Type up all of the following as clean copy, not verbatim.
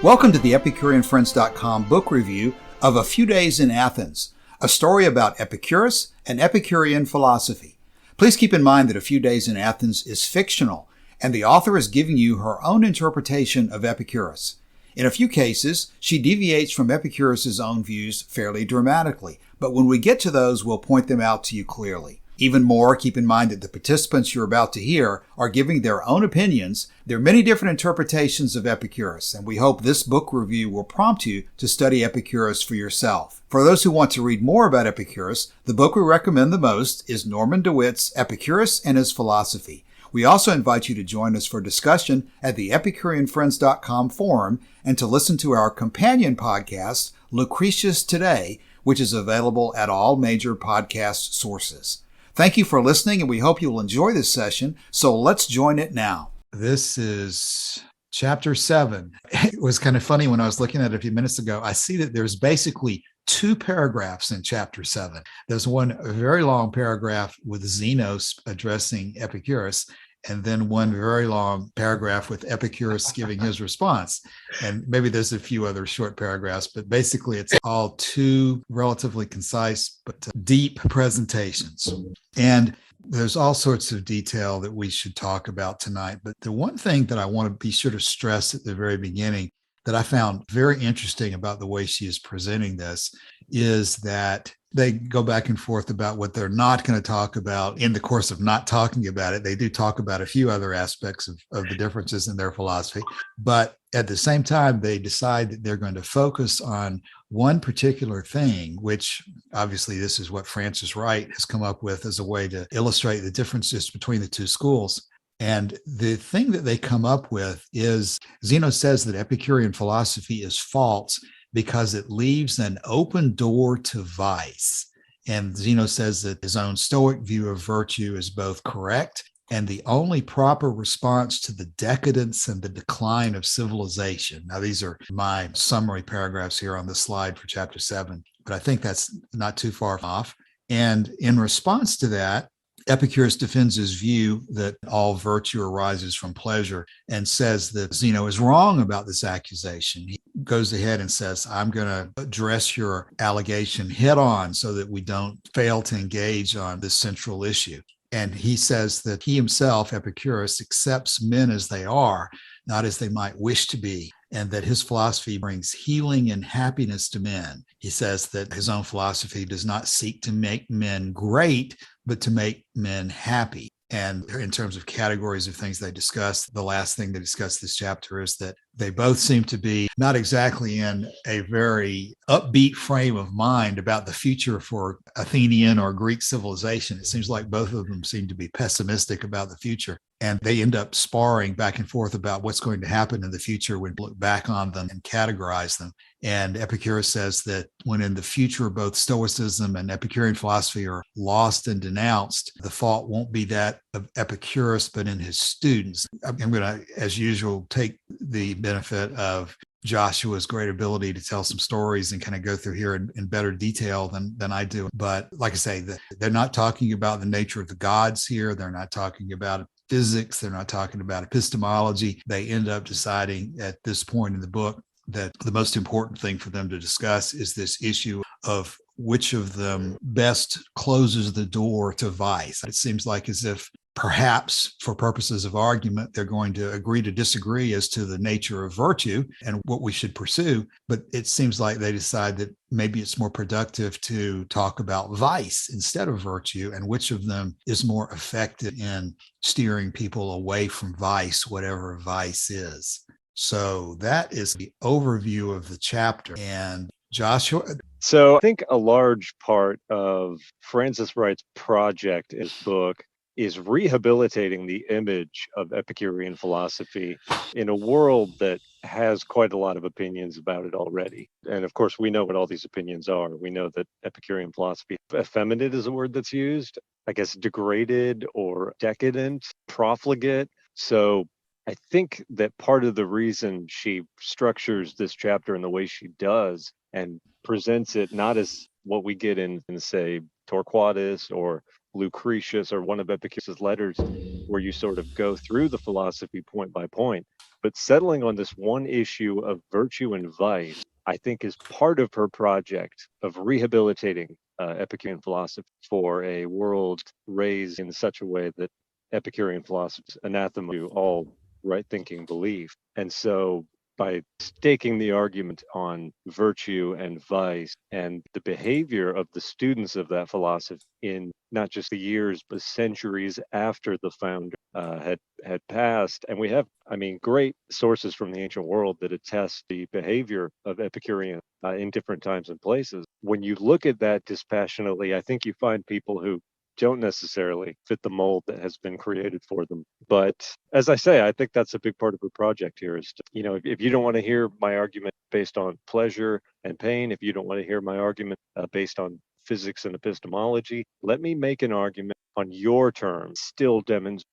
Welcome to the EpicureanFriends.com book review of A Few Days in Athens, a story about Epicurus and Epicurean philosophy. Please keep in mind that A Few Days in Athens is fictional, and the author is giving you her own interpretation of Epicurus. In a few cases, she deviates from Epicurus's own views fairly dramatically, but when we get to those, we'll point them out to you clearly. Even more, keep in mind that the participants you're about to hear are giving their own opinions. There are many different interpretations of Epicurus, and we hope this book review will prompt you to study Epicurus for yourself. For those who want to read more about Epicurus, the book we recommend the most is Norman DeWitt's Epicurus and His Philosophy. We also invite you to join us for discussion at the EpicureanFriends.com forum and to listen to our companion podcast, Lucretius Today, which is available at all major podcast sources. Thank you for listening, and we hope you'll enjoy this session, so let's join it now. This is Chapter 7. It was kind of funny when I was looking at it a few minutes ago. I see that there's basically two paragraphs in Chapter 7. There's one very long paragraph with Zenos addressing Epicurus, and then one very long paragraph with Epicurus giving his response. And maybe there's a few other short paragraphs, but basically it's all two relatively concise but deep presentations. And there's all sorts of detail that we should talk about tonight. But the one thing that I want to be sure to stress at the very beginning that I found very interesting about the way she is presenting this is that they go back and forth about what they're not going to talk about. In the course of not talking about it, they do talk about a few other aspects of the differences in their philosophy. But at the same time, they decide that they're going to focus on one particular thing, which obviously this is what Frances Wright has come up with as a way to illustrate the differences between the two schools. And the thing that they come up with is, Zeno says that Epicurean philosophy is false because it leaves an open door to vice. And Zeno says that his own Stoic view of virtue is both correct and the only proper response to the decadence and the decline of civilization. Now, these are my summary paragraphs here on the slide for Chapter 7, but I think that's not too far off. And in response to that, Epicurus defends his view that all virtue arises from pleasure and says that Zeno is wrong about this accusation. He goes ahead and says, I'm going to address your allegation head on so that we don't fail to engage on this central issue. And he says that he himself, Epicurus, accepts men as they are, not as they might wish to be, and that his philosophy brings healing and happiness to men. He says that his own philosophy does not seek to make men great, but to make men happy. And in terms of categories of things they discuss, the last thing they discuss this chapter is that they both seem to be not exactly in a very upbeat frame of mind about the future for Athenian or Greek civilization. It seems like both of them seem to be pessimistic about the future. And they end up sparring back and forth about what's going to happen in the future when we look back on them and categorize them. And Epicurus says that when in the future both Stoicism and Epicurean philosophy are lost and denounced, the fault won't be that of Epicurus, but in his students. I'm going to, as usual, take the benefit of Joshua's great ability to tell some stories and kind of go through here in better detail than I do. But like I say, they're not talking about the nature of the gods here. They're not talking about physics. They're not talking about epistemology. They end up deciding at this point in the book that the most important thing for them to discuss is this issue of which of them best closes the door to vice. It seems like as if perhaps for purposes of argument, they're going to agree to disagree as to the nature of virtue and what we should pursue. But it seems like they decide that maybe it's more productive to talk about vice instead of virtue, and which of them is more effective in steering people away from vice, whatever vice is. So that is the overview of the chapter. And Joshua? So I think a large part of Frances Wright's project in this book is rehabilitating the image of Epicurean philosophy in a world that has quite a lot of opinions about it already. And of course, we know what all these opinions are. We know that Epicurean philosophy, effeminate is a word that's used, I guess degraded or decadent, profligate. So I think that part of the reason she structures this chapter in the way she does and presents it not as what we get in say, Torquatus or Lucretius or one of Epicurus's letters where you sort of go through the philosophy point by point. But settling on this one issue of virtue and vice, I think, is part of her project of rehabilitating Epicurean philosophy for a world raised in such a way that Epicurean philosophy is anathema to all right thinking belief. And so by staking the argument on virtue and vice and the behavior of the students of that philosophy in not just the years but centuries after the founder had passed, and we have, I mean, great sources from the ancient world that attest the behavior of Epicureans in different times and places. When you look at that dispassionately, I think you find people who don't necessarily fit the mold that has been created for them. But as I say, I think that's a big part of the project here is, if you don't want to hear my argument based on pleasure and pain, if you don't want to hear my argument based on physics and epistemology, let me make an argument on your terms, still demonstrate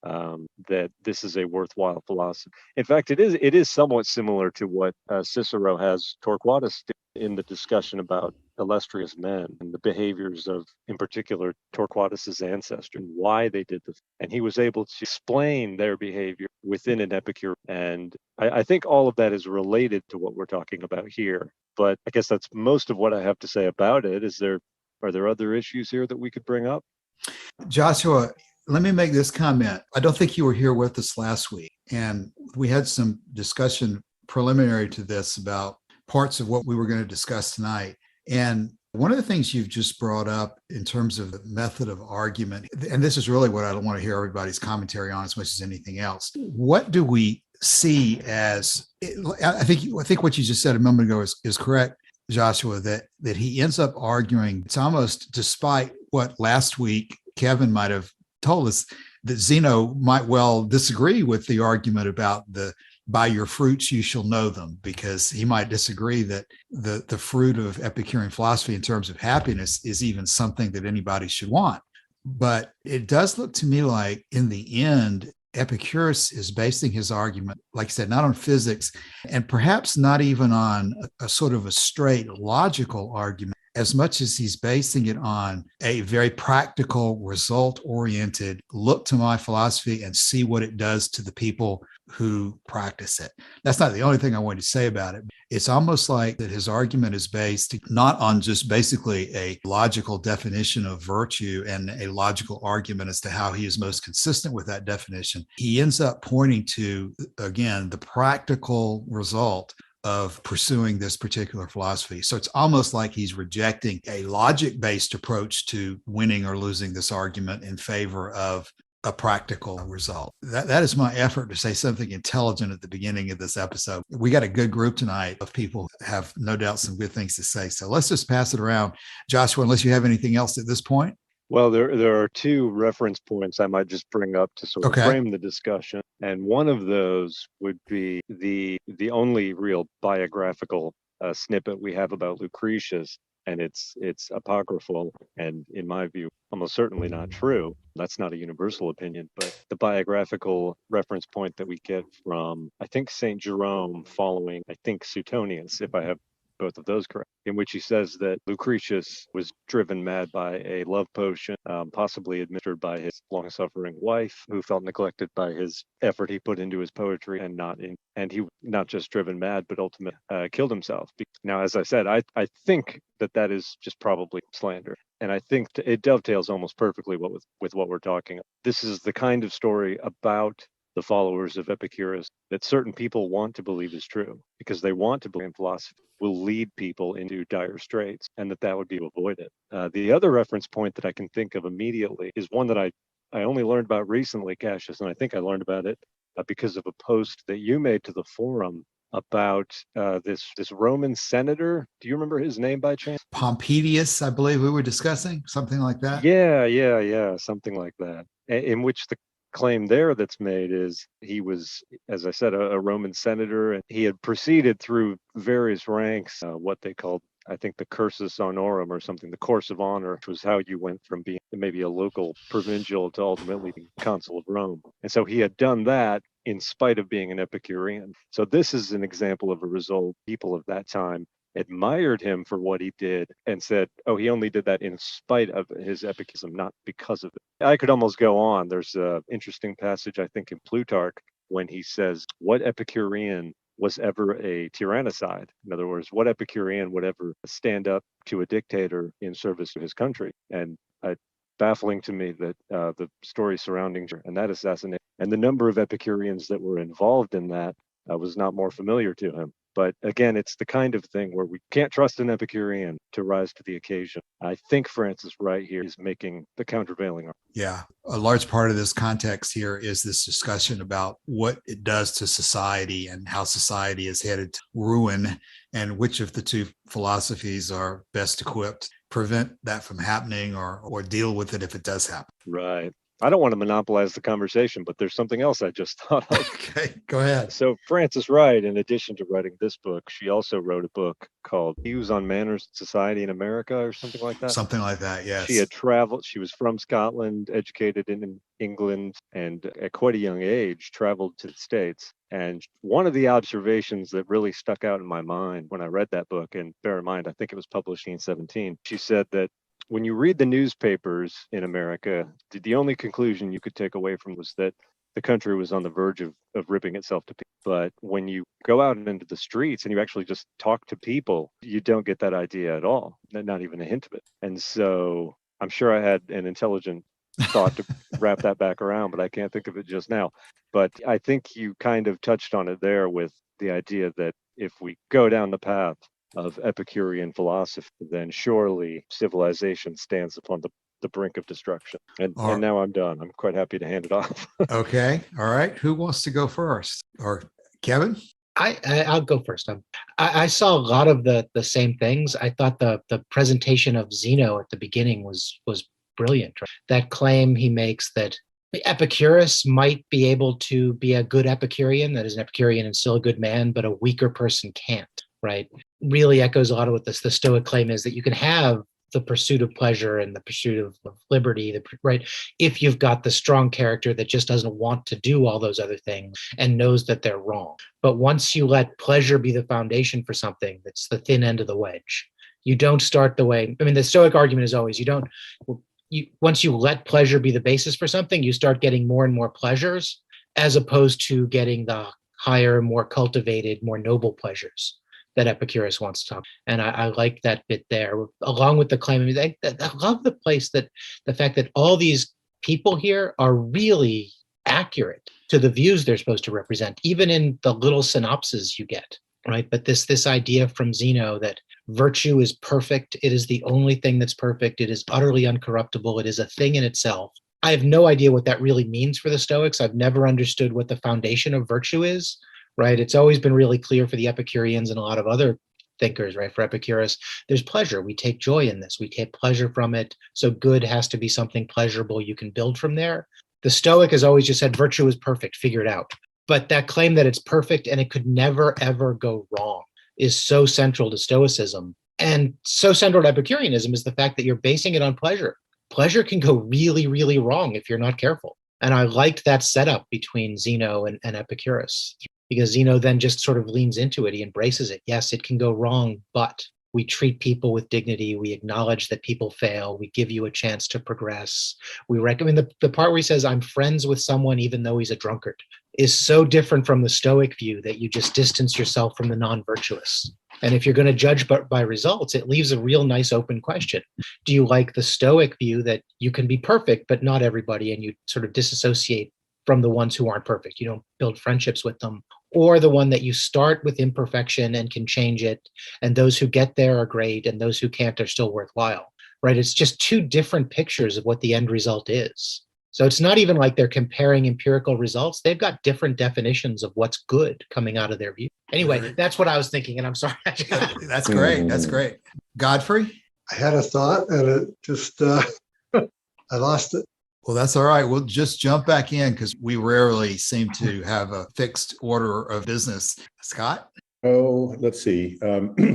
that this is a worthwhile philosophy. In fact, it is somewhat similar to what Cicero has Torquatus in the discussion about illustrious men and the behaviors of, in particular, Torquatus's ancestors and why they did this. And he was able to explain their behavior within an Epicure. And I think all of that is related to what we're talking about here. But I guess that's most of what I have to say about it. Are there other issues here that we could bring up? Joshua, let me make this comment. I don't think you were here with us last week, and we had some discussion preliminary to this about parts of what we were going to discuss tonight. And one of the things you've just brought up in terms of the method of argument, and this is really what I want to hear everybody's commentary on as much as anything else. What do we see as, I think what you just said a moment ago is correct, Joshua, that he ends up arguing, it's almost despite what last week Kevin might have told us, that Zeno might well disagree with the argument about by your fruits you shall know them, because he might disagree that the fruit of Epicurean philosophy in terms of happiness is even something that anybody should want. But it does look to me like in the end, Epicurus is basing his argument, like I said, not on physics and perhaps not even on a sort of a straight logical argument, as much as he's basing it on a very practical, result-oriented look to my philosophy and see what it does to the people who practice it. That's not the only thing I wanted to say about it. It's almost like that his argument is based not on just basically a logical definition of virtue and a logical argument as to how he is most consistent with that definition. He ends up pointing to, again, the practical result of pursuing this particular philosophy. So it's almost like he's rejecting a logic-based approach to winning or losing this argument in favor of a practical result. That is my effort to say something intelligent at the beginning of this episode. We got a good group tonight of people who have no doubt some good things to say. So let's just pass it around. Joshua, unless you have anything else at this point. Well, there are two reference points I might just bring up to sort of frame the discussion. And one of those would be the only real biographical snippet we have about Lucretius, and it's apocryphal and, in my view, almost certainly not true. That's not a universal opinion, but the biographical reference point that we get from, I think, St. Jerome following, I think, Suetonius, if I have both of those correct, in which he says that Lucretius was driven mad by a love potion, possibly administered by his long-suffering wife, who felt neglected by his effort he put into his poetry, and he not just driven mad, but ultimately killed himself. Now, as I said, I think that is just probably slander. And I think it dovetails almost perfectly with what we're talking about. This is the kind of story about the followers of Epicurus that certain people want to believe is true, because they want to believe in philosophy will lead people into dire straits, and that would be avoided. The other reference point that I can think of immediately is one that I only learned about recently, Cassius, and I think I learned about it because of a post that you made to the forum about this Roman senator. Do you remember his name by chance? Pompedius, I believe we were discussing, something like that. Yeah, something like that. In which the claim there that's made is he was, as I said, a Roman senator, and he had proceeded through various ranks, what they called, I think, the cursus honorum or something, the course of honor, which was how you went from being maybe a local provincial to ultimately being consul of Rome. And so he had done that in spite of being an Epicurean. So this is an example of a result. People of that time admired him for what he did and said, oh, he only did that in spite of his epicurism, not because of it. I could almost go on. There's an interesting passage, I think, in Plutarch when he says, what Epicurean was ever a tyrannicide? In other words, what Epicurean would ever stand up to a dictator in service to his country? And baffling to me that the story surrounding and that assassination and the number of Epicureans that were involved in that was not more familiar to him. But again, it's the kind of thing where we can't trust an Epicurean to rise to the occasion. I think Frances Wright here is making the countervailing argument. Yeah. A large part of this context here is this discussion about what it does to society and how society is headed to ruin, and which of the two philosophies are best equipped to prevent that from happening or deal with it if it does happen. Right. I don't want to monopolize the conversation, but there's something else I just thought of. Okay, go ahead. So Frances Wright, in addition to writing this book, she also wrote a book called Views on Manners and Society in America or something like that. Something like that, yes. She had traveled. She was from Scotland, educated in England, and at quite a young age traveled to the States. And one of the observations that really stuck out in my mind when I read that book, and bear in mind, I think it was published in 2017, she said that when you read the newspapers in America, the only conclusion you could take away from was that the country was on the verge of ripping itself to pieces. But when you go out into the streets and you actually just talk to people, you don't get that idea at all, not even a hint of it. And so I'm sure I had an intelligent thought to wrap that back around, but I can't think of it just now. But I think you kind of touched on it there with the idea that if we go down the path of Epicurean philosophy, then surely civilization stands upon the brink of destruction. And now I'm done. I'm quite happy to hand it off. Okay. All right. Who wants to go first? Or Kevin? I'll go first. I saw a lot of the same things. I thought the presentation of Zeno at the beginning was brilliant. Right? That claim he makes that Epicurus might be able to be a good Epicurean, that is, an Epicurean and still a good man, but a weaker person can't. Right? Really echoes a lot of what the Stoic claim is, that you can have the pursuit of pleasure and the pursuit of liberty, right? If you've got the strong character that just doesn't want to do all those other things and knows that they're wrong. But once you let pleasure be the foundation for something, that's the thin end of the wedge. You don't start the way, I mean, the Stoic argument is always, once you let pleasure be the basis for something, you start getting more and more pleasures as opposed to getting the higher, more cultivated, more noble pleasures that Epicurus wants to talk. And I like that bit there, along with the claim. I love the fact that all these people here are really accurate to the views they're supposed to represent, even in the little synopses you get, right? But this idea from Zeno that virtue is perfect, it is the only thing that's perfect, it is utterly uncorruptible, it is a thing in itself. I have no idea what that really means for the Stoics. I've never understood what the foundation of virtue is. Right. It's always been really clear for the Epicureans and a lot of other thinkers, right? For Epicurus, there's pleasure. We take joy in this. We take pleasure from it. So good has to be something pleasurable you can build from there. The Stoic has always just said virtue is perfect, figure it out. But that claim that it's perfect and it could never, ever go wrong is so central to Stoicism. And so central to Epicureanism is the fact that you're basing it on pleasure. Pleasure can go really, really wrong if you're not careful. And I liked that setup between Zeno and Epicurus. Because Zeno then just sort of leans into it. He embraces it. Yes, it can go wrong, but we treat people with dignity. We acknowledge that people fail. We give you a chance to progress. We recommend the part where he says, I'm friends with someone even though he's a drunkard, is so different from the Stoic view that you just distance yourself from the non-virtuous. And if you're going to judge by results, it leaves a real nice open question. Do you like the Stoic view that you can be perfect, but not everybody, and you sort of disassociate from the ones who aren't perfect? You don't build friendships with them. Or the one that you start with imperfection and can change it, and those who get there are great, and those who can't are still worthwhile, right? It's just two different pictures of what the end result is. So it's not even like they're comparing empirical results. They've got different definitions of what's good coming out of their view. Anyway, that's what I was thinking, and I'm sorry. That's great. That's great. Godfrey? I had a thought, and it just, I lost it. Well, that's all right. We'll just jump back in because we rarely seem to have a fixed order of business. Scott? Oh, let's see.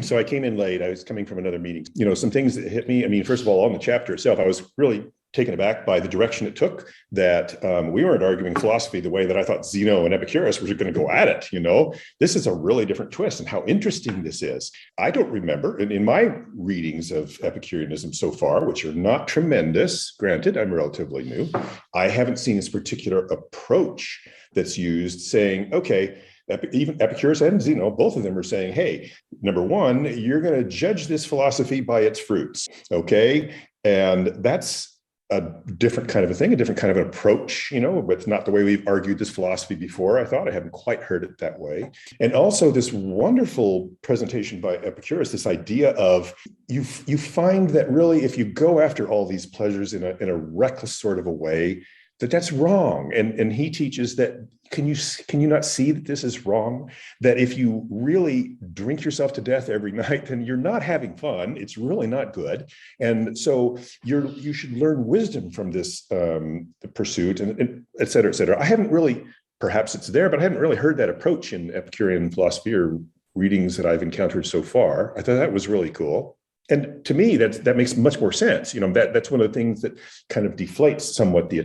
So I came in late. I was coming from another meeting. Some things that hit me. I mean, first of all, on the chapter itself, I was really taken aback by the direction it took, that we weren't arguing philosophy the way that I thought Zeno and Epicurus were going to go at it. This is a really different twist, and how interesting this is. I don't remember in my readings of Epicureanism so far, which are not tremendous, granted, I'm relatively new, I haven't seen this particular approach that's used saying, okay, even Epicurus and Zeno, both of them are saying, hey, number one, you're going to judge this philosophy by its fruits, okay? And that's a different kind of a thing, a different kind of an approach, but not the way we've argued this philosophy before. I hadn't quite heard it that way. And also this wonderful presentation by Epicurus, this idea of you find that really if you go after all these pleasures in a reckless sort of a way, that's wrong. And he teaches that, can you not see that this is wrong? That if you really drink yourself to death every night, then you're not having fun. It's really not good. And so you should learn wisdom from this pursuit, and et cetera, et cetera. I haven't really, perhaps it's there, but I haven't really heard that approach in Epicurean philosophy or readings that I've encountered so far. I thought that was really cool. And to me, that makes much more sense. That's one of the things that kind of deflates somewhat the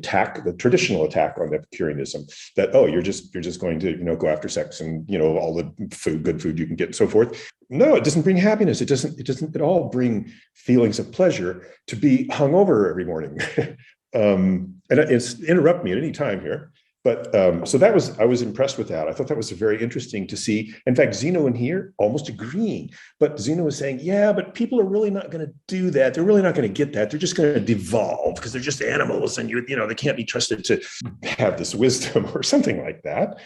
traditional attack on Epicureanism. That you're just going to go after sex and all the good food you can get and so forth. No, it doesn't bring happiness. It doesn't at all bring feelings of pleasure to be hungover every morning. And it's interrupt me at any time here. But so I was impressed with that. I thought that was very interesting to see. In fact, Zeno in here almost agreeing, but Zeno was saying, yeah, but people are really not going to do that. They're really not going to get that. They're just going to devolve because they're just animals, and they can't be trusted to have this wisdom or something like that.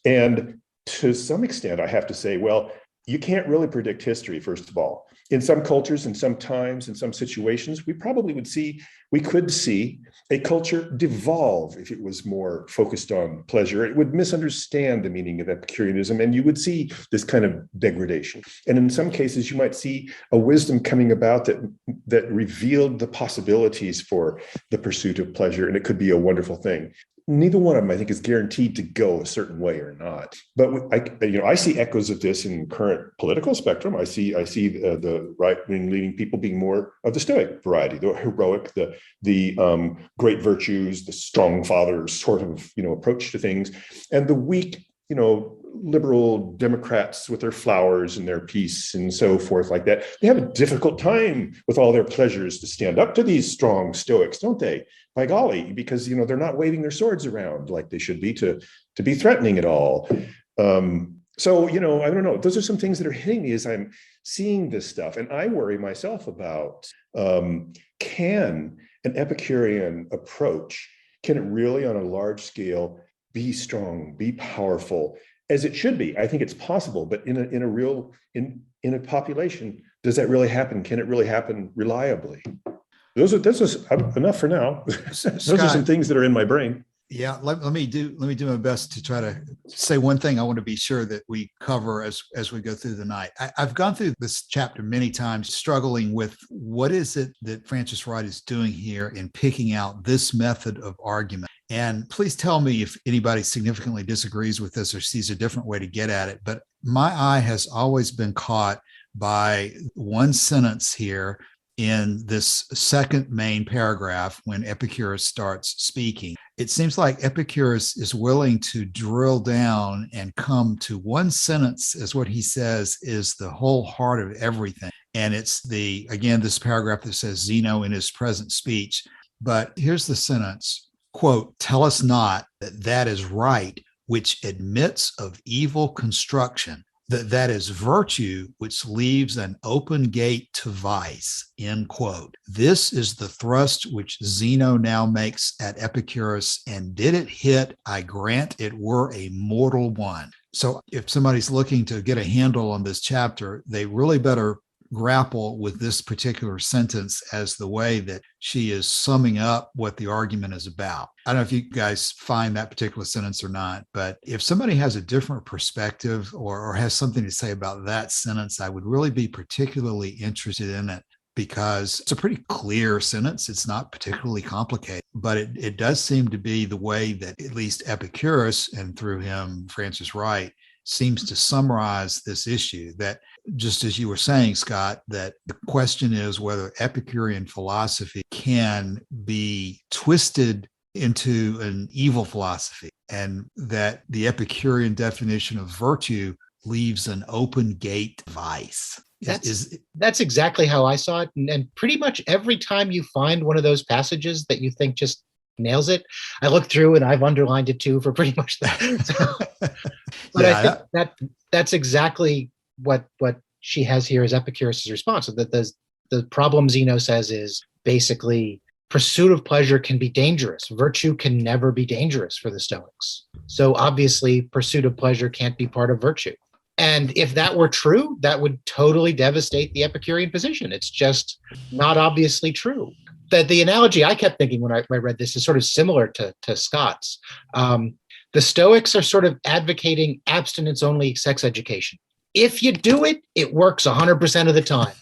And to some extent, I have to say, well, you can't really predict history, first of all. In some cultures, in some times, in some situations, we could see a culture devolve if it was more focused on pleasure. It would misunderstand the meaning of Epicureanism, and you would see this kind of degradation. And in some cases, you might see a wisdom coming about that revealed the possibilities for the pursuit of pleasure, and it could be a wonderful thing. Neither one of them, I think, is guaranteed to go a certain way or not. But I see echoes of this in current political spectrum. I see the right-wing leading people being more of the Stoic variety, the heroic, the great virtues, the strong father sort of approach to things, and the weak, liberal Democrats with their flowers and their peace and so forth like that. They have a difficult time with all their pleasures to stand up to these strong Stoics, don't they? By golly, because they're not waving their swords around like they should be to be threatening at all. So I don't know. Those are some things that are hitting me as I'm seeing this stuff, and I worry myself about can an Epicurean approach, can it really on a large scale be strong, be powerful as it should be? I think it's possible, but in a population, does that really happen? Can it really happen reliably? Those are enough for now. Those are some things that are in my brain. Yeah, let me do my best to try to say one thing I want to be sure that we cover as we go through the night. I've gone through this chapter many times, struggling with what is it that Frances Wright is doing here in picking out this method of argument. And please tell me if anybody significantly disagrees with this or sees a different way to get at it. But my eye has always been caught by one sentence here in this second main paragraph when Epicurus starts speaking. It seems like Epicurus is willing to drill down and come to one sentence as what he says is the whole heart of everything. And it's this paragraph that says Zeno in his present speech. But here's the sentence, quote, "Tell us not that is right, which admits of evil construction, that is virtue which leaves an open gate to vice," end quote. This is the thrust which Zeno now makes at Epicurus, and did it hit, I grant it were a mortal one. So if somebody's looking to get a handle on this chapter, they really better grapple with this particular sentence as the way that she is summing up what the argument is about. I don't know if you guys find that particular sentence or not, but if somebody has a different perspective or has something to say about that sentence, I would really be particularly interested in it, because it's a pretty clear sentence. It's not particularly complicated, but it does seem to be the way that at least Epicurus, and through him, Frances Wright, seems to summarize this issue, that just as you were saying, Scott, that the question is whether Epicurean philosophy can be twisted into an evil philosophy, and that the Epicurean definition of virtue leaves an open gate to vice. That's exactly how I saw it. And pretty much every time you find one of those passages that you think just nails it, I look through and I've underlined it too for pretty much that. But yeah, I think that's exactly what she has here as Epicurus' response. So that the problem Zeno says is basically pursuit of pleasure can be dangerous. Virtue can never be dangerous for the Stoics. So obviously pursuit of pleasure can't be part of virtue. And if that were true, that would totally devastate the Epicurean position. It's just not obviously true. The analogy I kept thinking when I read this is sort of similar to Scott's. The Stoics are sort of advocating abstinence-only sex education. If you do it, it works 100% of the time,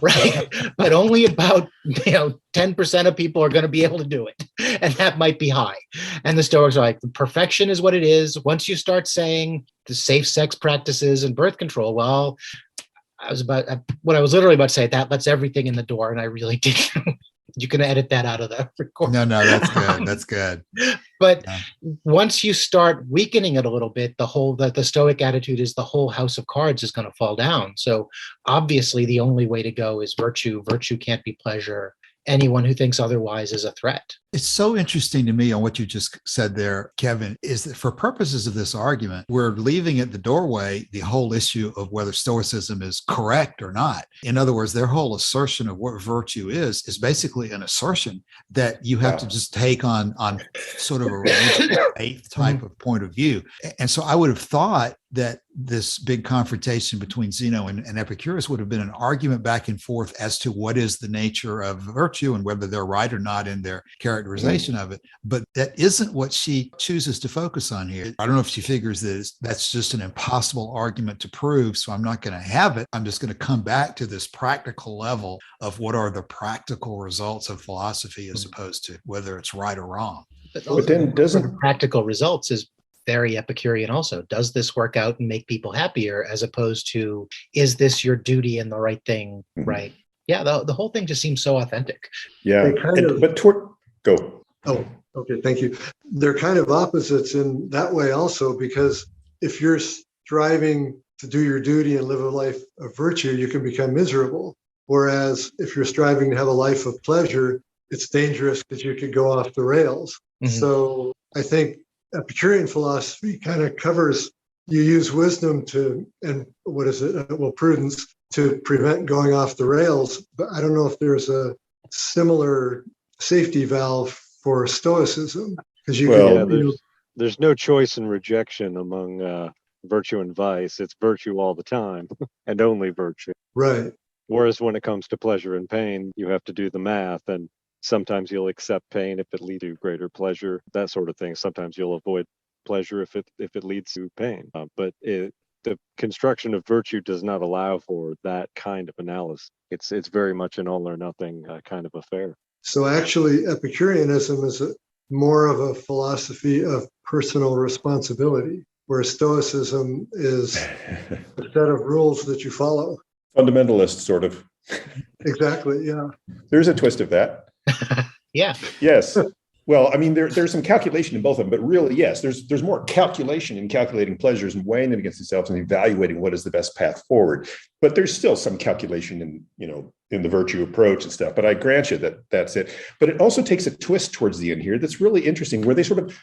right? But only about 10% of people are going to be able to do it, and that might be high. And the Stoics are like, perfection is what it is. Once you start saying the safe sex practices and birth control, well, what I was literally about to say, that lets everything in the door, and I really didn't. You can edit that out of the recording. No, that's good. That's good. But once you start weakening it a little bit, the Stoic attitude is the whole house of cards is going to fall down. So obviously the only way to go is virtue. Virtue can't be pleasure. Anyone who thinks otherwise is a threat. It's so interesting to me on what you just said there, Kevin, is that for purposes of this argument, we're leaving at the doorway the whole issue of whether Stoicism is correct or not. In other words, their whole assertion of what virtue is basically an assertion that you have to just take on sort of a religious faith type of point of view. And so I would have thought that this big confrontation between Zeno and Epicurus would have been an argument back and forth as to what is the nature of virtue and whether they're right or not in their characterization of it. But that isn't what she chooses to focus on here. I don't know if she figures that that's just an impossible argument to prove, so I'm not going to have it. I'm just going to come back to this practical level of what are the practical results of philosophy as opposed to whether it's right or wrong. But then the practical results is very Epicurean also. Does this work out and make people happier, as opposed to, is this your duty and the right thing, right? Yeah, the whole thing just seems so authentic. Yeah, go. Oh, okay, thank you. They're kind of opposites in that way also, because if you're striving to do your duty and live a life of virtue, you can become miserable. Whereas if you're striving to have a life of pleasure, it's dangerous because you could go off the rails. So I think Epicurean philosophy kind of covers, you use wisdom prudence to prevent going off the rails. But I don't know if there's a similar safety valve for Stoicism, because there's no choice in rejection among virtue and vice. It's virtue all the time and only virtue. Right. Whereas when it comes to pleasure and pain, you have to do the math, and sometimes you'll accept pain if it leads to greater pleasure, that sort of thing. Sometimes you'll avoid pleasure if it leads to pain. But the construction of virtue does not allow for that kind of analysis. It's very much an all or nothing kind of affair. So actually, Epicureanism is more of a philosophy of personal responsibility, where Stoicism is a set of rules that you follow. Fundamentalist, sort of. Exactly, yeah. There's a twist of that. Yeah. Yes. Well, I mean, there's some calculation in both of them, but really, yes, there's more calculation in calculating pleasures and weighing them against themselves and evaluating what is the best path forward. But there's still some calculation in the virtue approach and stuff. But I grant you that that's it. But it also takes a twist towards the end here that's really interesting, where they sort of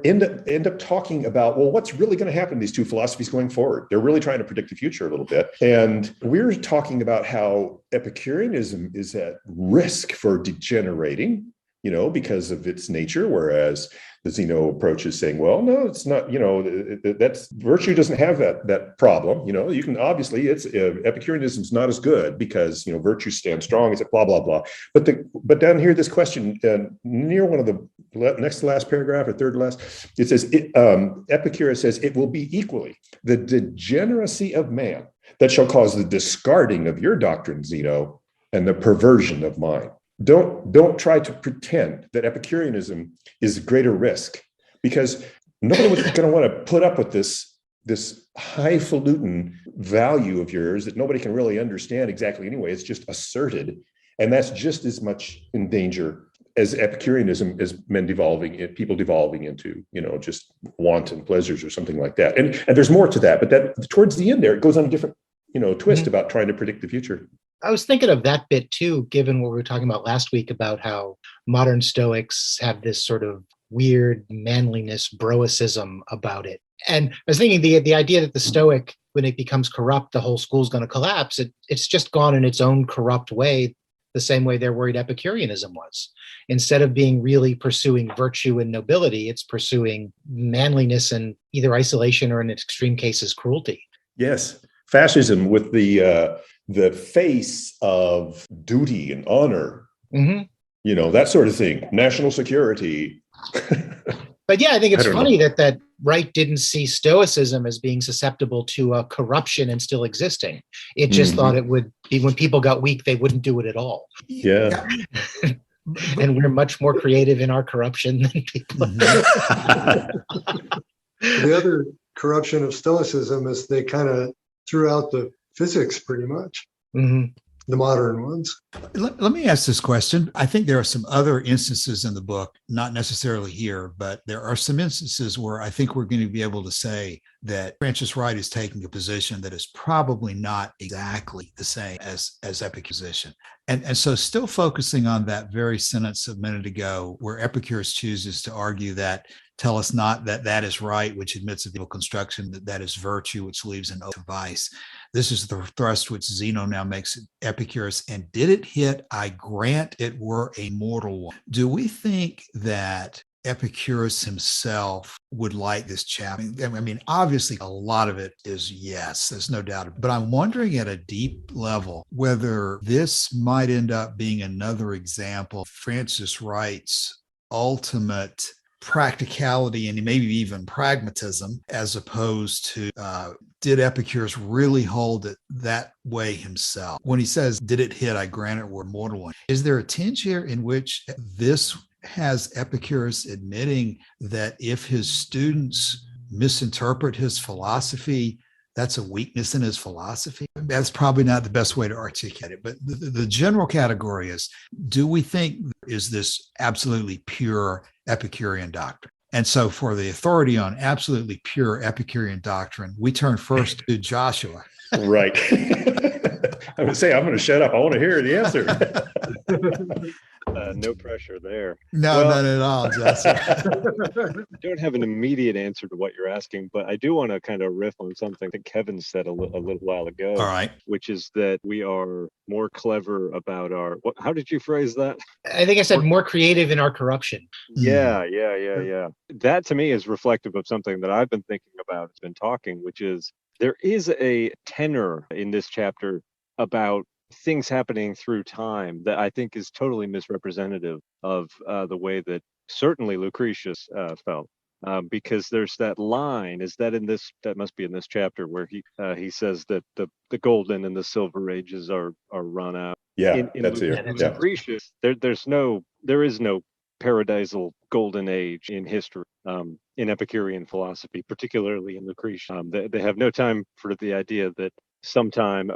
end up talking about, well, what's really going to happen to these two philosophies going forward? They're really trying to predict the future a little bit. And we're talking about how Epicureanism is at risk for degenerating, because of its nature, whereas the Zeno approach is saying, well, no, it's not, that's virtue doesn't have that problem. You can obviously, it's Epicureanism is not as good because, virtue stands strong. It's blah, blah, blah. But down here, this question near one of the next to last paragraph or third to last, it says, Epicurus says, it will be equally the degeneracy of man that shall cause the discarding of your doctrine, Zeno, and the perversion of mine. Don't try to pretend that Epicureanism is a greater risk, because nobody was going to want to put up with this highfalutin value of yours that nobody can really understand exactly anyway. It's just asserted. And that's just as much in danger as Epicureanism, as people devolving into, just wanton pleasures or something like that. And there's more to that, but that towards the end there, it goes on a different, twist about trying to predict the future. I was thinking of that bit too, given what we were talking about last week about how modern Stoics have this sort of weird manliness, broicism about it. And I was thinking the idea that the Stoic, when it becomes corrupt, the whole school's going to collapse. It's just gone in its own corrupt way, the same way they're worried Epicureanism was. Instead of being really pursuing virtue and nobility, it's pursuing manliness and either isolation or in extreme cases, cruelty. Yes. Fascism with the face of duty and honor, that sort of thing, national security. But yeah, I think it's funny that Wright didn't see Stoicism as being susceptible to corruption and still existing. It just thought it would be when people got weak, they wouldn't do it at all. Yeah. And we're much more creative in our corruption than people. The other corruption of Stoicism is they kind of threw out the physics pretty much, the modern ones. Let me ask this question. I think there are some other instances in the book, not necessarily here, but there are some instances where I think we're going to be able to say that Frances Wright is taking a position that is probably not exactly the same as Epicurus' position. And so still focusing on that very sentence a minute ago, where Epicurus chooses to argue that tell us not that that is right, which admits of evil construction, that is virtue, which leaves an open to vice. This is the thrust which Zeno now makes Epicurus. And did it hit? I grant it were a mortal one. Do we think that Epicurus himself would like this chapter? I mean, obviously, a lot of it is yes, there's no doubt. But I'm wondering at a deep level whether this might end up being another example of Frances Wright's ultimate practicality and maybe even pragmatism, as opposed to did Epicurus really hold it that way himself? When he says, did it hit? I grant it were a mortal one. Is there a tinge here in which this has Epicurus admitting that if his students misinterpret his philosophy, that's a weakness in his philosophy? That's probably not the best way to articulate it, but the general category is, do we think is this absolutely pure Epicurean doctrine? And so for the authority on absolutely pure Epicurean doctrine, we turn first to Joshua. Right. I would say, I'm going to shut up. I want to hear the answer. No pressure there. No, not at all, Joshua. I don't have an immediate answer to what you're asking, but I do want to kind of riff on something that Kevin said a little while ago. All right. Which is that we are more clever about how did you phrase that? I think I said more creative in our corruption. Yeah. That to me is reflective of something that I've been thinking about, been talking, which is there is a tenor in this chapter about things happening through time that I think is totally misrepresentative of the way that certainly Lucretius felt. Because there's that line, that must be in this chapter, where he says that the golden and the silver ages are run out. Yeah, that's here. Lucretius, there is no paradisal golden age in history, in Epicurean philosophy, particularly in Lucretius. They have no time for the idea that sometime,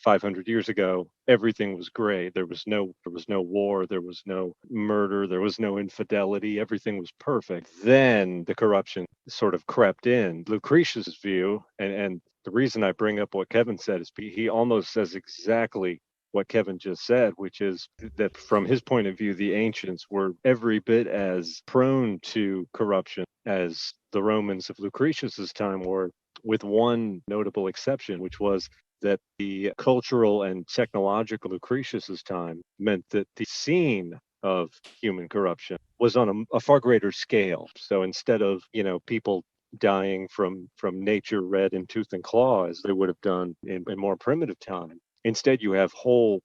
500 years ago, everything was great. There was no war, there was no murder, there was no infidelity, everything was perfect. Then the corruption sort of crept in. Lucretius' view, and the reason I bring up what Kevin said is he almost says exactly what Kevin just said, which is that from his point of view, the ancients were every bit as prone to corruption as the Romans of Lucretius's time were, with one notable exception, which was that the cultural and technological Lucretius's time meant that the scene of human corruption was on a far greater scale. So instead of, people dying from nature red in tooth and claw, as they would have done in more primitive time, instead you have whole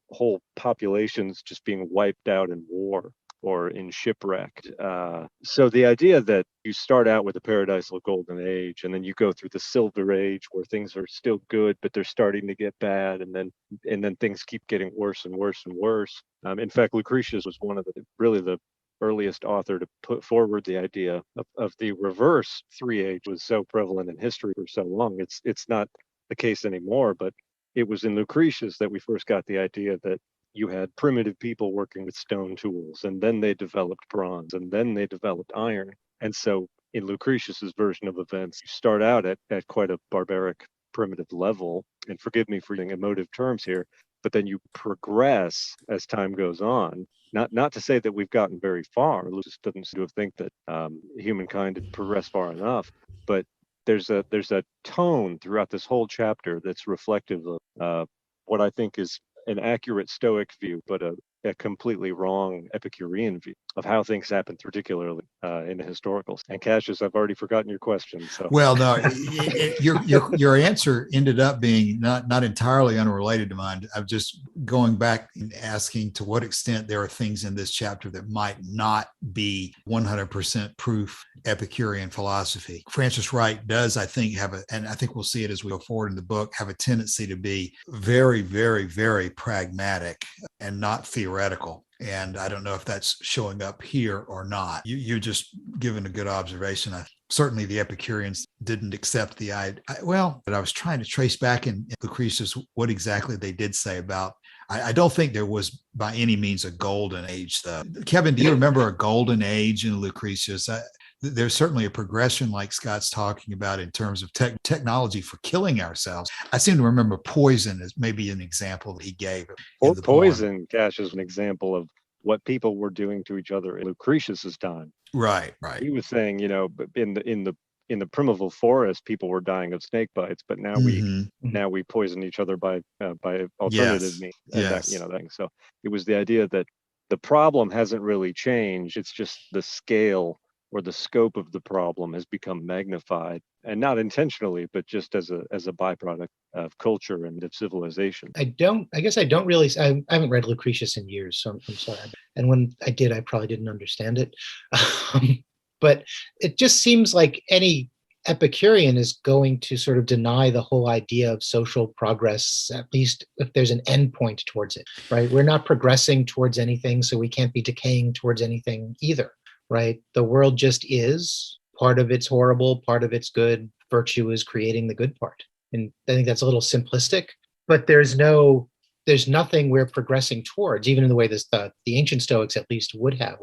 populations just being wiped out in war or in shipwreck. So the idea that you start out with the paradisal golden age and then you go through the silver age where things are still good, but they're starting to get bad, and then things keep getting worse and worse and worse. In fact, Lucretius was one of the earliest author to put forward the idea of the reverse 3H was so prevalent in history for so long. It's not the case anymore, but it was in Lucretius that we first got the idea that you had primitive people working with stone tools, and then they developed bronze, and then they developed iron. And so in Lucretius's version of events, you start out at quite a barbaric, primitive level, and forgive me for using emotive terms here, but then you progress as time goes on. Not to say that we've gotten very far. Lucas doesn't seem to have think that humankind had progressed far enough, but there's a tone throughout this whole chapter that's reflective of what I think is an accurate Stoic view, but a completely wrong Epicurean view of how things happen, particularly in the historical. And Cassius, I've already forgotten your question. So well, no, your answer ended up being not entirely unrelated to mine. I'm just going back and asking to what extent there are things in this chapter that might not be 100% proof Epicurean philosophy. Frances Wright does, I think, and I think we'll see it as we go forward in the book, have a tendency to be very, very, very pragmatic and not theoretical. And I don't know if that's showing up here or not. You're just giving a good observation. Certainly the Epicureans didn't accept the idea. But I was trying to trace back in Lucretius what exactly they did say about, I don't think there was by any means a golden age, though. Kevin, do you remember a golden age in Lucretius? There's certainly a progression like Scott's talking about in terms of technology for killing ourselves. I seem to remember poison as maybe an example that he gave. Poison, Cash, is an example of what people were doing to each other in Lucretius's time. Right. He was saying, in the primeval forest, people were dying of snake bites, but now we poison each other by alternative means. And so it was the idea that the problem hasn't really changed. It's just the scale or the scope of the problem has become magnified, and not intentionally, but just as a byproduct of culture and of civilization. I haven't read Lucretius in years, so I'm sorry. And when I did, I probably didn't understand it. But it just seems like any Epicurean is going to sort of deny the whole idea of social progress, at least if there's an end point towards it, right? We're not progressing towards anything, so we can't be decaying towards anything either. Right? The world just is. Part of it's horrible, part of it's good. Virtue is creating the good part. And I think that's a little simplistic, but there's nothing we're progressing towards, even in the way the ancient Stoics at least would have.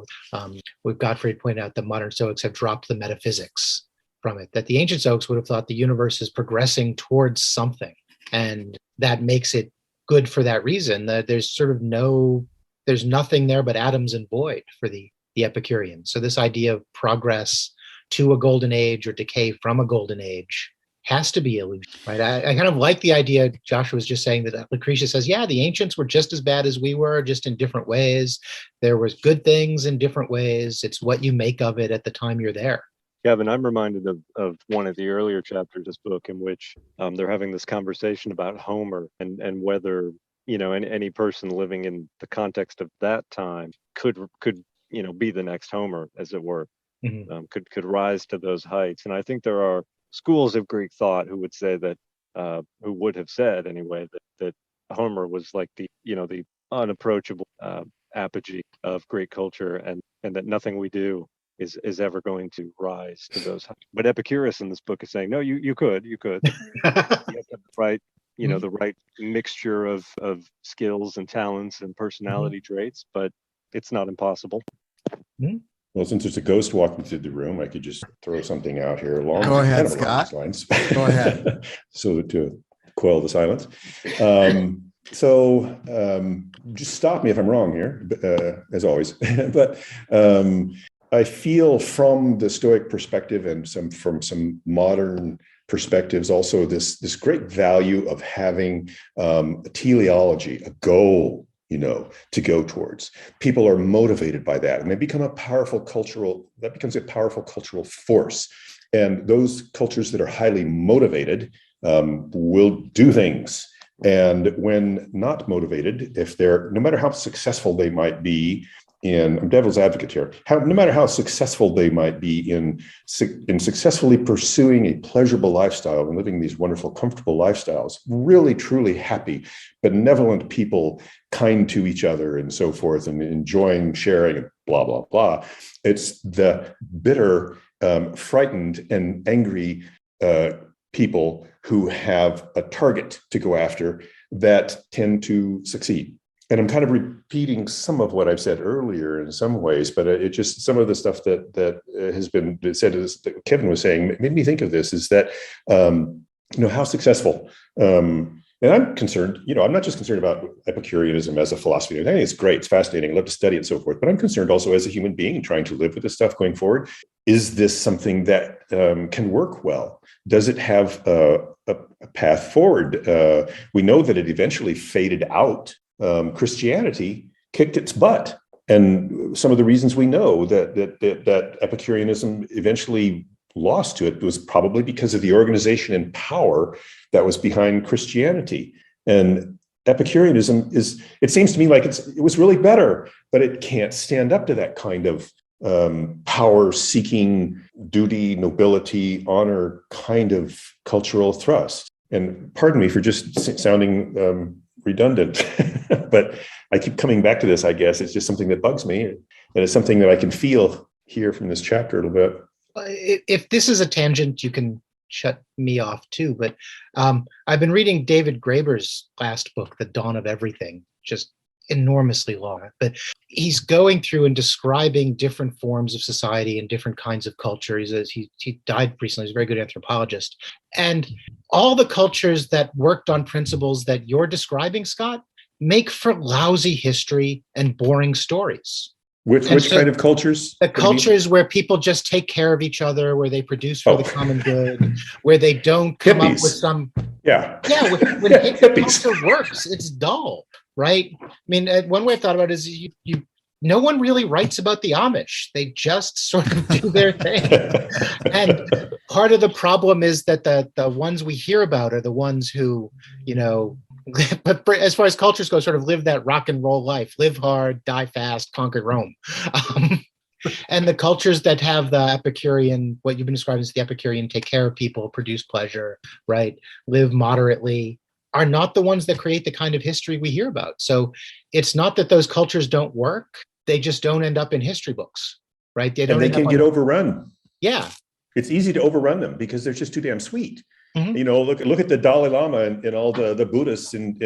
With Gottfried pointed out that modern Stoics have dropped the metaphysics from it, that the ancient Stoics would have thought the universe is progressing towards something. And that makes it good for that reason. That there's nothing there but atoms and void for the Epicurean. So this idea of progress to a golden age or decay from a golden age has to be illusion, right? I kind of like the idea Joshua was just saying, that Lucretius says, yeah, the ancients were just as bad as we were, just in different ways. There was good things in different ways. It's what you make of it at the time you're there. Kevin, I'm reminded of one of the earlier chapters of this book in which they're having this conversation about Homer and whether, any person living in the context of that time could be the next Homer, as it were, could rise to those heights. And I think there are schools of Greek thought who would say that, who would have said anyway, that Homer was like the unapproachable apogee of great culture, and that nothing we do is ever going to rise to those heights. But Epicurus in this book is saying, no, you could. You have the right, the right mixture of skills and talents and personality traits, but it's not impossible. Well, since there's a ghost walking through the room, I could just throw something out here. Go ahead, Scott. Go ahead. So to quell the silence. Just stop me if I'm wrong here, as always. But I feel from the Stoic perspective and from some modern perspectives also this great value of having a teleology, a goal, to go towards. People are motivated by that, and they become that becomes a powerful cultural force. And those cultures that are highly motivated will do things. And when not motivated, no matter how successful they might be in, I'm devil's advocate here, no matter how successful they might be in successfully pursuing a pleasurable lifestyle and living these wonderful, comfortable lifestyles, really, truly happy, benevolent people, kind to each other and so forth, and enjoying sharing and blah, blah, blah. It's the bitter, frightened and angry people who have a target to go after that tend to succeed. And I'm kind of repeating some of what I've said earlier in some ways, but it just, some of the stuff that has been said, that Kevin was saying, made me think of this, is that, how successful, and I'm concerned, I'm not just concerned about Epicureanism as a philosophy. I think it's great, it's fascinating, I love to study it and so forth, but I'm concerned also as a human being trying to live with this stuff going forward. Is this something that can work well? Does it have a path forward? We know that it eventually faded out. Christianity kicked its butt. And some of the reasons we know that Epicureanism eventually lost to it was probably because of the organization and power that was behind Christianity. And Epicureanism it seems to me like it was really better, but it can't stand up to that kind of power-seeking, duty, nobility, honor kind of cultural thrust. And pardon me for just sounding redundant, but I keep coming back to this, I guess. It's just something that bugs me, and it's something that I can feel here from this chapter a little bit. If this is a tangent, you can shut me off too, but I've been reading David Graeber's last book, The Dawn of Everything, just enormously long, but he's going through and describing different forms of society and different kinds of cultures. He died recently. He's a very good anthropologist. And all the cultures that worked on principles that you're describing, Scott, make for lousy history and boring stories. Which kind of cultures? The cultures where people just take care of each other, where they produce for the common good, where they don't come up with some... Yeah. Yeah, when hippie culture works, it's dull, right? I mean, one way I've thought about it is no one really writes about the Amish. They just sort of do their thing. And part of the problem is that the ones we hear about are the ones who, but as far as cultures go, sort of live that rock and roll life, live hard, die fast, conquer Rome. And the cultures that have the Epicurean, what you've been describing as the Epicurean, take care of people, produce pleasure, right? Live moderately, are not the ones that create the kind of history we hear about. So it's not that those cultures don't work. They just don't end up in history books, right? They can get overrun. Yeah. It's easy to overrun them because they're just too damn sweet. Mm-hmm. Look at the Dalai Lama and all the Buddhists in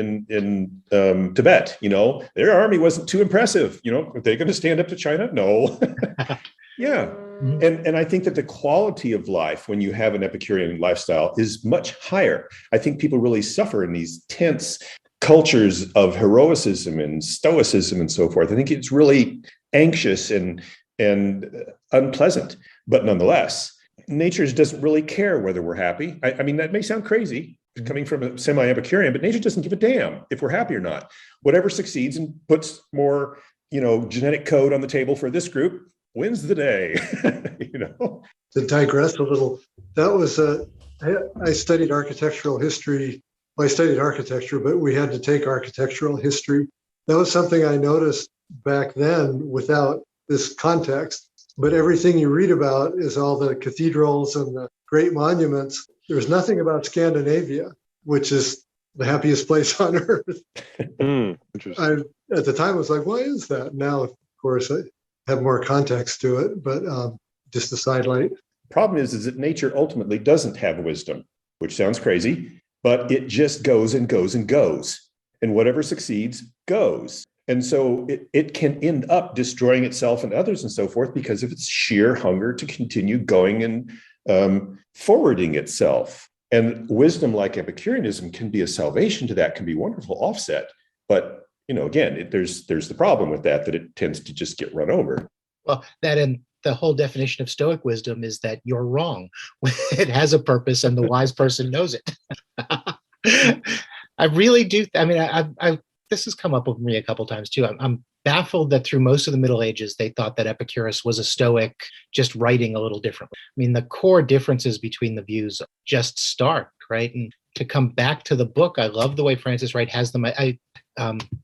Tibet. Their army wasn't too impressive. Are they going to stand up to China? No. Yeah. Mm-hmm. And I think that the quality of life when you have an Epicurean lifestyle is much higher. I think people really suffer in these tense cultures of heroicism and stoicism and so forth. I think it's really anxious and unpleasant, but nonetheless, nature doesn't really care whether we're happy. I mean, that may sound crazy coming from a semi-Epicurean, but nature doesn't give a damn if we're happy or not. Whatever succeeds and puts more, genetic code on the table for this group wins the day. To digress a little, that was I studied architectural history. Well, I studied architecture, but we had to take architectural history. That was something I noticed back then without this context. But everything you read about is all the cathedrals and the great monuments. There's nothing about Scandinavia, which is the happiest place on earth. Interesting. At the time, I was like, why is that? Now, of course, I have more context to it, but just a sidelight. Problem is that nature ultimately doesn't have wisdom, which sounds crazy, but it just goes and goes and goes. And whatever succeeds goes. And so it can end up destroying itself and others and so forth because of its sheer hunger to continue going and forwarding itself. And wisdom like Epicureanism can be a salvation to that, can be a wonderful offset. But, again, there's the problem with that it tends to just get run over. Well, that and the whole definition of Stoic wisdom is that you're wrong. It has a purpose and the wise person knows it. I really do. I mean, this has come up with me a couple times too. I'm baffled that through most of the Middle Ages, they thought that Epicurus was a Stoic, just writing a little differently. I mean, the core differences between the views just stark, right? And to come back to the book, I love the way Frances Wright has them.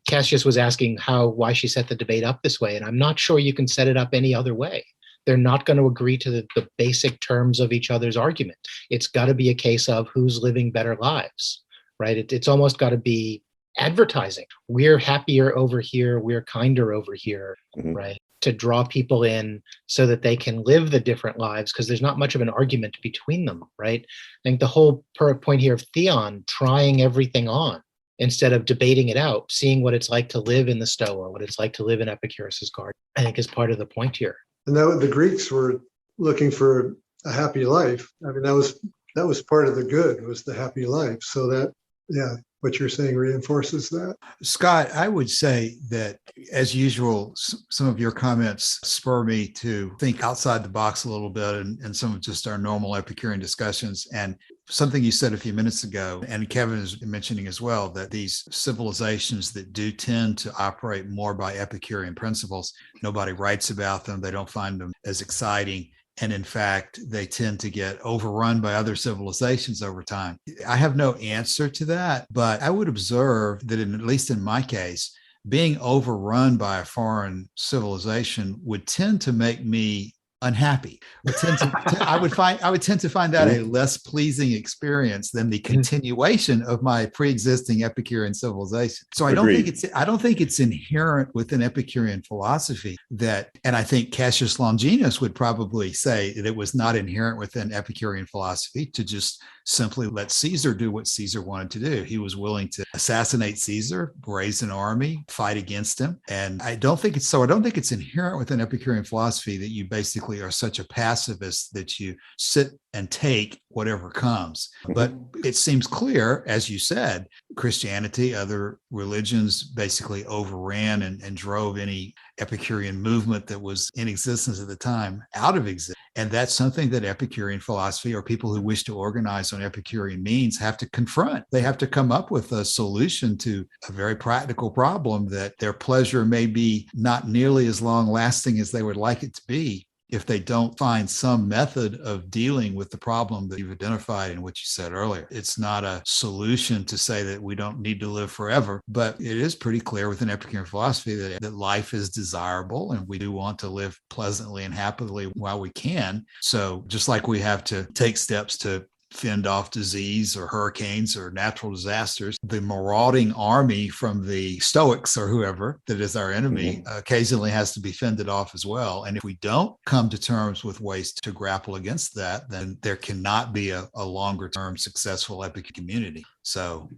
Cassius was asking why she set the debate up this way, and I'm not sure you can set it up any other way. They're not going to agree to the basic terms of each other's argument. It's got to be a case of who's living better lives, right? It's almost got to be advertising. We're happier over here. We're kinder over here, right? To draw people in so that they can live the different lives, because there's not much of an argument between them, right? I think the whole point here of Theon trying everything on instead of debating it out, seeing what it's like to live in the Stoa, what it's like to live in Epicurus's garden, I think is part of the point here. And that the Greeks were looking for a happy life. I mean, that was part of the good, was the happy life. So that, yeah, what you're saying reinforces that. Scott, I would say that, as usual, some of your comments spur me to think outside the box a little bit and some of just our normal Epicurean discussions. And something you said a few minutes ago, and Kevin is mentioning as well, that these civilizations that do tend to operate more by Epicurean principles, nobody writes about them, they don't find them as exciting. And in fact, they tend to get overrun by other civilizations over time. I have no answer to that, but I would observe that, at least in my case, being overrun by a foreign civilization would tend to make me unhappy. I would tend to find that a less pleasing experience than the continuation of my pre-existing Epicurean civilization. So I don't think it's inherent within Epicurean philosophy that, and I think Cassius Longinus would probably say that it was not inherent within Epicurean philosophy to just simply let Caesar do what Caesar wanted to do. He was willing to assassinate Caesar, raise an army, fight against him. And I don't think it's inherent within Epicurean philosophy that you basically are such a pacifist that you sit and take whatever comes. But it seems clear, as you said, Christianity, other religions basically overran and drove any Epicurean movement that was in existence at the time out of existence. And that's something that Epicurean philosophy, or people who wish to organize on Epicurean means, have to confront. They have to come up with a solution to a very practical problem that their pleasure may be not nearly as long lasting as they would like it to be if they don't find some method of dealing with the problem that you've identified in what you said earlier. It's not a solution to say that we don't need to live forever, but it is pretty clear within Epicurean philosophy that life is desirable and we do want to live pleasantly and happily while we can. So just like we have to take steps to fend off disease or hurricanes or natural disasters, the marauding army from the Stoics or whoever that is our enemy occasionally has to be fended off as well. And if we don't come to terms with ways to grapple against that, then there cannot be a longer term successful Epicurean community. So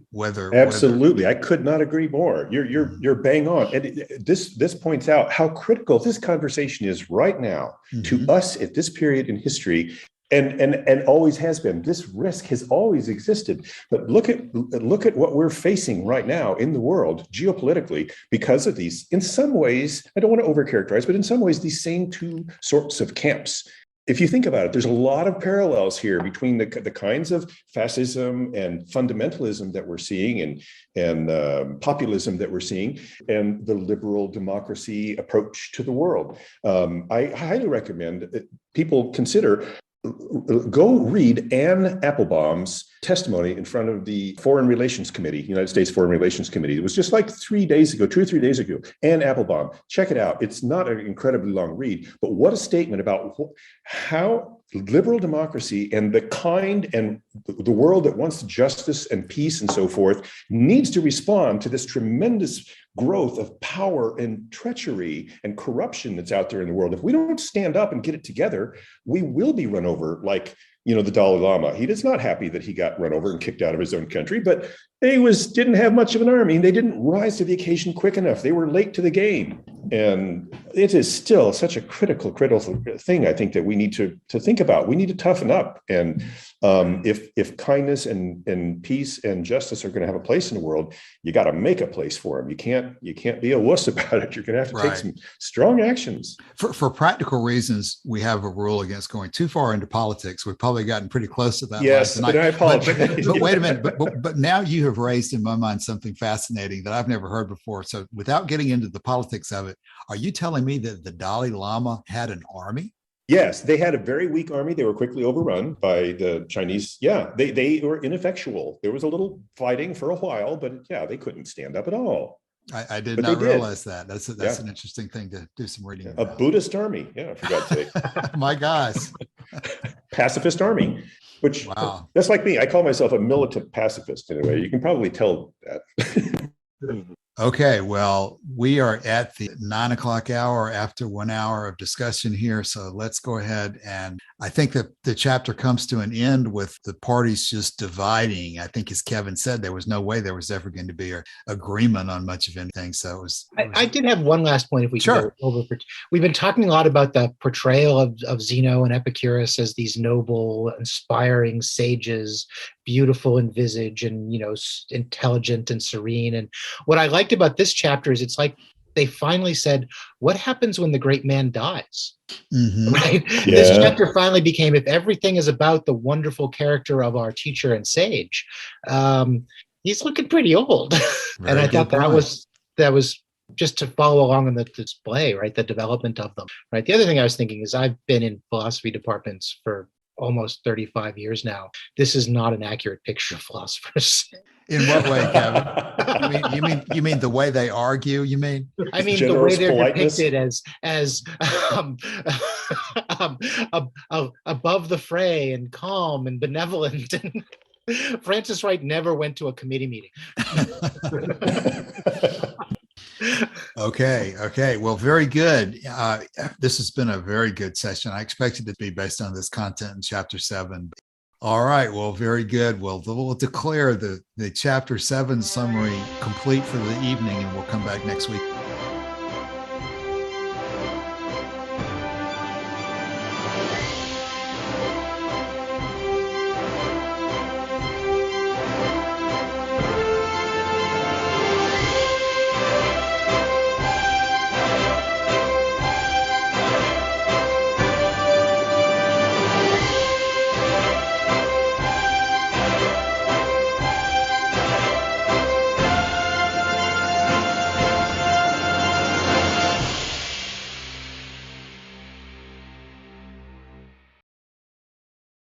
absolutely, I could not agree more. You're bang on, and this points out how critical this conversation is right now to us at this period in history. And always has been. This risk has always existed. But look at what we're facing right now in the world geopolitically because of these, in some ways, I don't want to overcharacterize, but in some ways, these same two sorts of camps. If you think about it, there's a lot of parallels here between the kinds of fascism and fundamentalism that we're seeing and populism that we're seeing and the liberal democracy approach to the world. I highly recommend that people go read Anne Applebaum's testimony in front of the Foreign Relations Committee, United States Foreign Relations Committee. It was just like 2 or 3 days ago. Anne Applebaum, check it out. It's not an incredibly long read, but what a statement about how liberal democracy and the kind and the world that wants justice and peace and so forth needs to respond to this tremendous growth of power and treachery and corruption that's out there in the world. If we don't stand up and get it together, we will be run over like, the Dalai Lama. He is not happy that he got run over and kicked out of his own country, but didn't have much of an army. They didn't rise to the occasion quick enough. They were late to the game. And it is still such a critical thing, I think, that we need to think about. We need to toughen up. And if kindness and peace and justice are going to have a place in the world, you got to make a place for them. You can't be a wuss about it. You're going to have to take some strong actions. For practical reasons, we have a rule against going too far into politics. We've probably gotten pretty close to that. Yes, but I apologize. But wait a minute. But now you have raised in my mind something fascinating that I've never heard before. So without getting into the politics of it, are you telling me that the Dalai Lama had an army? Yes, they had a very weak army. They were quickly overrun by the Chinese. Yeah, they were ineffectual. There was a little fighting for a while, but yeah, they couldn't stand up at all. I did But not they did. realize that. That's Yeah. an interesting thing to do some reading A about. Buddhist army. Yeah, for God's sake. My gosh. Pacifist army, which Wow. that's like me. I call myself a militant pacifist in a way. You can probably tell that. Okay, well, we are at the 9 o'clock hour after 1 hour of discussion here. So let's go ahead. And I think that the chapter comes to an end with the parties just dividing. I think, as Kevin said, there was no way there was ever going to be an agreement on much of anything. So it was. I did have one last point if we Sure. can go over. We've been talking a lot about the portrayal of Zeno and Epicurus as these noble, inspiring sages, beautiful in visage and, intelligent and serene. And what I liked about this chapter is it's like they finally said, what happens when the great man dies? Mhm. Right? Yeah. This chapter finally became, if everything is about the wonderful character of our teacher and sage, he's looking pretty old. And I thought that was just to follow along in the display, right? The development of them, right? The other thing I was thinking is I've been in philosophy departments for almost 35 years now. This is not an accurate picture of philosophers. In what way, Kevin? You mean the way they argue? You mean? I mean the way they're depicted as above the fray and calm and benevolent. Frances Wright never went to a committee meeting. Okay. Well, very good. This has been a very good session. I expected it to be based on this content in chapter 7. All right. Well, very good. We'll declare the chapter 7 summary complete for the evening, and we'll come back next week.